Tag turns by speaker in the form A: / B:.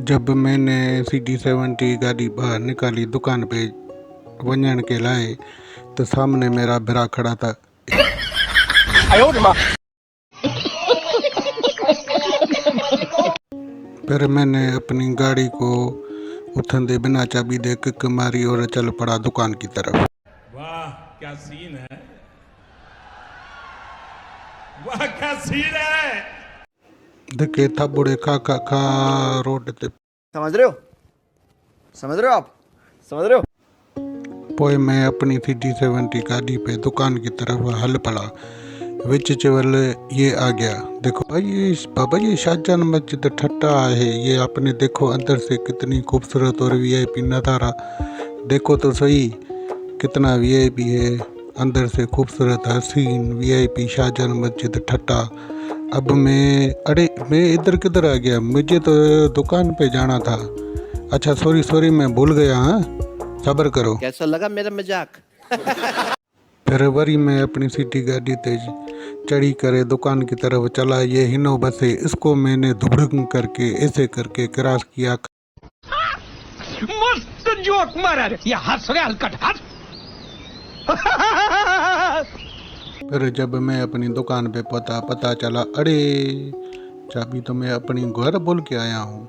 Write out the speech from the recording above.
A: जब मैंने CD70 गाड़ी बाहर निकाली दुकान पे वञण के लाए तो सामने मेरा भरा खड़ा था। फिर मैंने अपनी गाड़ी को उठने बिना चाबी दे किक मारी और चल पड़ा दुकान की तरफ।
B: वाह क्या सीन है, वाह क्या सीन है।
A: देखे था बूढ़े खा रोड ते
C: समझ रहे हो, समझ रहे हो आप, समझ रहे हो।
A: पोए मैं अपनी CD70 गाड़ी पे दुकान की तरफ हल पड़ा। विच चवल ये आ गया, देखो भाई ये बाबा ये शाहजहान मस्जिद ठट्टा है। ये आपने देखो अंदर से कितनी खूबसूरत और VIP नज़ारा देखो तो सही, कितना VIP है अंदर से खूबसूरत हसीन VIP शाहजहान मस्जिद ठट्टा। अब मैं इधर किधर आ गया, मुझे तो दुकान पे जाना था। अच्छा सॉरी मैं भूल गया। हाँ सब्र करो।
C: कैसा लगा मेरा मजाक?
A: फिर वरी मैं अपनी सिटी गाड़ी तेज चढ़ी करे दुकान की तरफ चला। ये हिनो बसे, इसको मैंने धुड़ंग करके ऐसे करके क्रॉस किया।
D: मस्त जोक मारा रे, ये हंस रे हलकट हंस।
A: फिर जब मैं अपनी दुकान पे पता चला, अरे चाबी तो मैं अपनी घर भूल के आया हूँ।